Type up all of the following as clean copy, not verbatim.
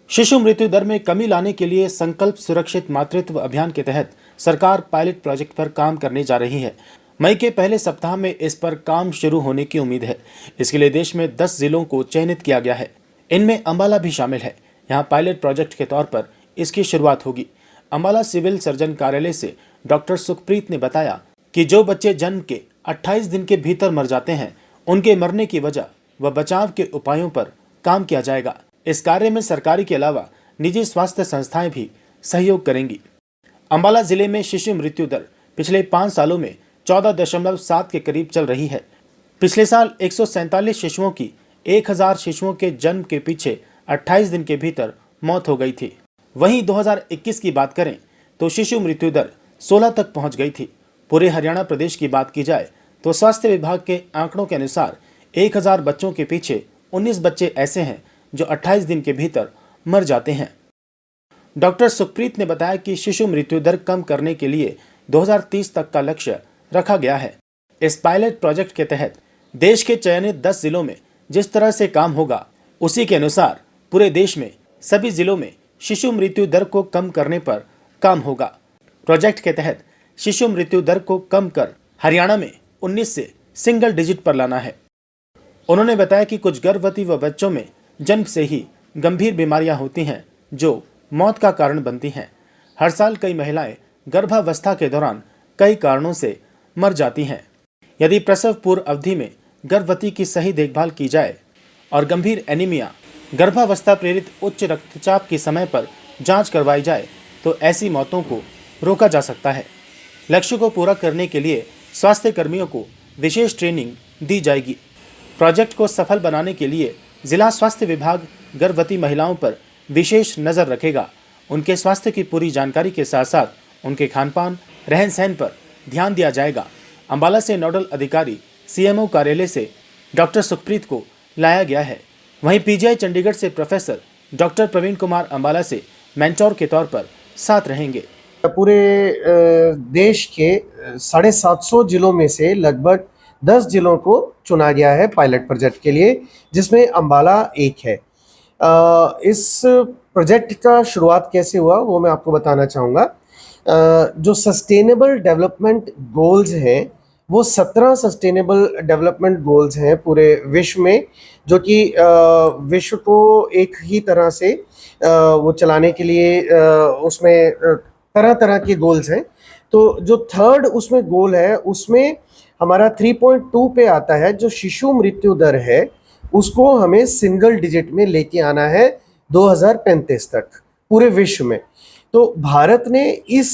शिशु मृत्यु दर में कमी लाने के लिए संकल्प सुरक्षित मातृत्व अभियान के तहत सरकार पायलट प्रोजेक्ट पर काम करने जा रही है। मई के पहले सप्ताह में इस पर काम शुरू होने की उम्मीद है। इसके लिए देश में 10 जिलों को चयनित किया गया है। इनमें अंबाला भी शामिल है। यहाँ पायलट प्रोजेक्ट के तौर पर इसकी शुरुआत होगी। अंबाला सिविल सर्जन कार्यालय से डॉक्टर सुखप्रीत ने बताया कि जो बच्चे जन्म के 28 दिन के भीतर मर जाते हैं, उनके मरने की वजह व बचाव के उपायों पर काम किया जाएगा। इस कार्य में सरकारी के अलावा निजी स्वास्थ्य संस्थाएं भी सहयोग करेंगी। अंबाला जिले में शिशु मृत्यु दर पिछले 5 सालों में 14.7 के करीब चल रही है। पिछले साल 147 शिशुओं की 1000 शिशुओं के जन्म के पीछे 28 दिन के भीतर मौत हो गई थी। वहीं 2021 की बात करें तो शिशु मृत्यु दर 16 तक पहुंच गई थी। पूरे हरियाणा प्रदेश की बात की जाए तो स्वास्थ्य विभाग के आंकड़ों के अनुसार 1000 बच्चों के पीछे 19 बच्चे ऐसे हैं जो 28 दिन के भीतर मर जाते हैं। डॉक्टर सुखप्रीत ने बताया कि शिशु मृत्यु दर कम करने के लिए 2030 तक का लक्ष्य रखा गया है। इस पायलट प्रोजेक्ट के तहत देश के चयनित 10 जिलों में जिस तरह से काम होगा, उसी के अनुसार पूरे देश में सभी जिलों में शिशु मृत्यु दर को कम करने पर काम होगा। प्रोजेक्ट के तहत शिशु मृत्यु दर को कम कर हरियाणा में 19 से सिंगल डिजिट पर लाना है। उन्होंने बताया कि कुछ गर्भवती व बच्चों में जन्म से ही गंभीर बीमारियां होती हैं जो मौत का कारण बनती हैं। हर साल कई महिलाएं गर्भावस्था के दौरान कई कारणों से मर जाती हैं। यदि प्रसव पूर्व अवधि में गर्भवती की सही देखभाल की जाए और गंभीर एनीमिया, गर्भावस्था प्रेरित उच्च रक्तचाप की समय पर जांच करवाई जाए तो ऐसी मौतों को रोका जा सकता है। लक्ष्य को पूरा करने के लिए स्वास्थ्य कर्मियों को विशेष ट्रेनिंग दी जाएगी। प्रोजेक्ट को सफल बनाने के लिए जिला स्वास्थ्य विभाग गर्भवती महिलाओं पर विशेष नज़र रखेगा। उनके स्वास्थ्य की पूरी जानकारी के साथ साथ उनके खानपान, रहन सहन पर ध्यान दिया जाएगा। अंबाला से नोडल अधिकारी सीएमओ कार्यालय से डॉक्टर सुखप्रीत को लाया गया है। वहीं पीजीआई चंडीगढ़ से प्रोफेसर डॉक्टर प्रवीण कुमार अंबाला से मेंटोर के तौर पर साथ रहेंगे। पूरे देश के 750 जिलों में से लगभग 10 जिलों को चुना गया है पायलट प्रोजेक्ट के लिए, जिसमें अंबाला एक है। इस प्रोजेक्ट का शुरुआत कैसे हुआ वो मैं आपको बताना चाहूँगा। जो सस्टेनेबल डेवलपमेंट गोल्स हैं वो 17 सस्टेनेबल डेवलपमेंट गोल्स हैं पूरे विश्व में, जो कि विश्व को एक ही तरह से वो चलाने के लिए उसमें तरह तरह के गोल्स हैं। तो जो थर्ड उसमें गोल है उसमें हमारा 3.2 पे आता है। जो शिशु मृत्यु दर है उसको हमें सिंगल डिजिट में लेके आना है 2035 तक पूरे विश्व में। तो भारत ने इस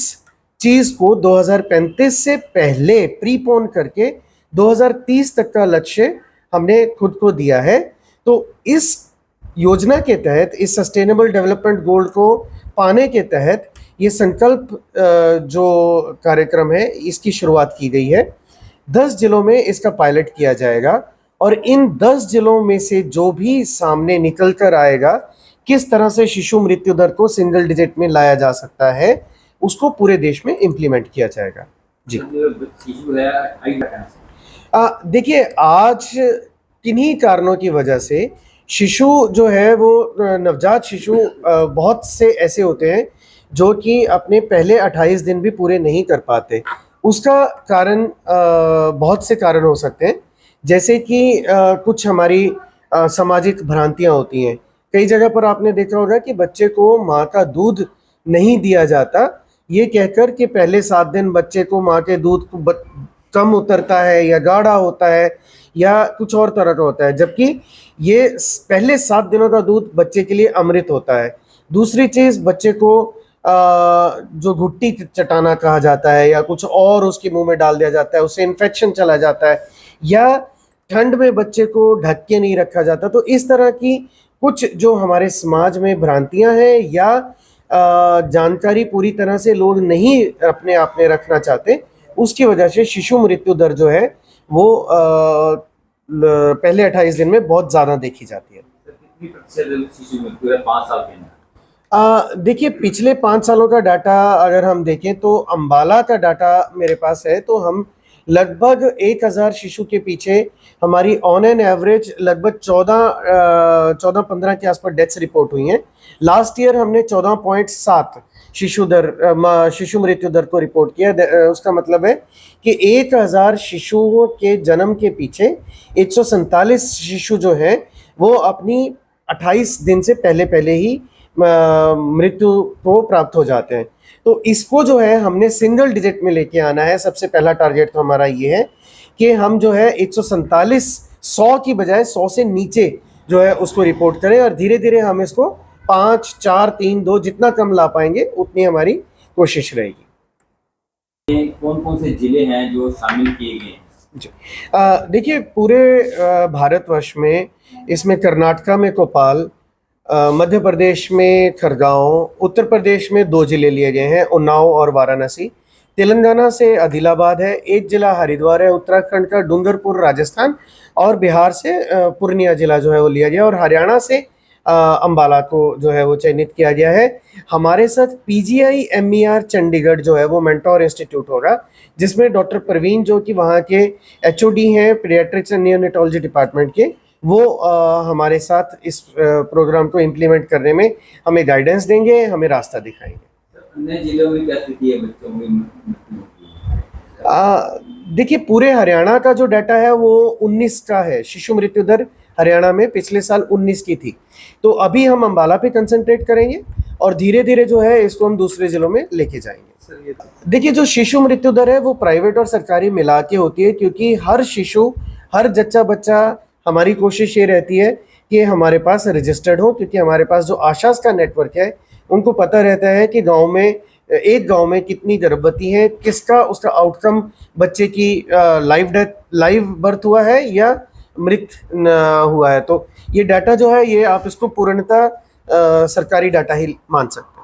चीज को 2035 से पहले प्रीपोन करके 2030 तक का लक्ष्य हमने खुद को दिया है। तो इस योजना के तहत, इस सस्टेनेबल डेवलपमेंट गोल को पाने के तहत ये संकल्प जो कार्यक्रम है इसकी शुरुआत की गई है। 10 जिलों में इसका पायलट किया जाएगा और इन 10 जिलों में से जो भी सामने निकल कर आएगा, किस तरह से शिशु मृत्यु दर को सिंगल डिजिट में लाया जा सकता है, उसको पूरे देश में इम्प्लीमेंट किया जाएगा। जी देखिए, आज किन्हीं कारणों की वजह से शिशु जो है वो नवजात शिशु बहुत से ऐसे होते हैं जो कि अपने पहले 28 दिन भी पूरे नहीं कर पाते। उसका कारण बहुत से कारण हो सकते हैं, जैसे कि कुछ हमारी सामाजिक भ्रांतियां होती हैं। कई जगह पर आपने देखा होगा कि बच्चे को माँ का दूध नहीं दिया जाता, ये कहकर कि पहले 7 दिन बच्चे को माँ के दूध कम उतरता है या गाढ़ा होता है या कुछ और तरह का होता है, जबकि ये पहले 7 दिनों का दूध बच्चे के लिए अमृत होता है। दूसरी चीज़, बच्चे को जो घुट्टी चटाना कहा जाता है या कुछ और उसके मुंह में डाल दिया जाता है, उससे इन्फेक्शन चला जाता है, या ठंड में बच्चे को ढक के नहीं रखा जाता। तो इस तरह की कुछ जो हमारे समाज में भ्रांतियां हैं या जानकारी पूरी तरह से लोग नहीं अपने आप में रखना चाहते, उसकी वजह से शिशु मृत्यु दर जो है वो पहले 28 दिन में बहुत ज़्यादा देखी जाती है। कितनी प्रतिशत शिशु मृत्यु है 5 साल के अंदर? देखिए, पिछले 5 सालों का डाटा अगर हम देखें तो अंबाला का डाटा मेरे पास है, तो हम लगभग 1000 शिशु के पीछे हमारी ऑन एन एवरेज लगभग 14-15 के आसपास डेथ्स रिपोर्ट हुई हैं। लास्ट ईयर हमने 14.7 शिशु मृत्यु दर को रिपोर्ट किया। उसका मतलब है कि 1000 शिशुओं के जन्म के पीछे 147 शिशु जो है वो अपनी 28 दिन से पहले ही मृत्यु को प्राप्त हो जाते हैं। तो इसको जो है हमने सिंगल डिजिट में लेके आना है। सबसे पहला टारगेट तो हमारा ये है कि हम जो है 147 100 की बजाय 100 से नीचे जो है उसको रिपोर्ट करें और धीरे धीरे हम इसको 5, 4, 3, 2 जितना कम ला पाएंगे उतनी हमारी कोशिश रहेगी। कौन कौन से जिले हैं जो शामिल किए गए हैं? देखिए पूरे भारतवर्ष में इसमें कर्नाटका में कोपाल, मध्य प्रदेश में खरगांव, उत्तर प्रदेश में 2 जिले लिए गए हैं, उन्नाव और वाराणसी। तेलंगाना से आदिलाबाद है, 1 जिला हरिद्वार है, उत्तराखंड का डूंगरपुर राजस्थान और बिहार से पूर्णिया जिला जो है वो लिया गया और हरियाणा से अंबाला को जो है वो चयनित किया गया है। हमारे साथ PGI MER चंडीगढ़ जो है वो मेंटोर इंस्टीट्यूट होगा जिसमें डॉक्टर प्रवीण जो कि वहाँ के HOD हैं पीडियाट्रिक्स एंड नियोनेटोलॉजी डिपार्टमेंट के, वो हमारे साथ इस प्रोग्राम को इम्प्लीमेंट करने में हमें गाइडेंस देंगे, हमें रास्ता दिखाएंगे। अन्य जिलों में क्या स्थिति है बच्चों की मृत्यु की? देखिए पूरे हरियाणा का जो डाटा है वो 19 का है। शिशु मृत्यु दर हरियाणा में पिछले साल 19 की थी। तो अभी हम अंबाला पे कंसंट्रेट करेंगे और धीरे धीरे जो है इसको हम दूसरे जिलों में लेके जाएंगे। देखिए जो शिशु मृत्यु दर है वो प्राइवेट और सरकारी मिला के होती है क्योंकि हर शिशु, हर जच्चा बच्चा, हमारी कोशिश ये रहती है कि हमारे पास रजिस्टर्ड हो क्योंकि हमारे पास जो आशास का नेटवर्क है उनको पता रहता है कि एक गांव में कितनी गर्भवती हैं, किसका उसका आउटकम बच्चे की लाइव बर्थ हुआ है या मृत हुआ है। तो ये डाटा जो है ये आप इसको पूर्णतः सरकारी डाटा ही मान सकते हैं।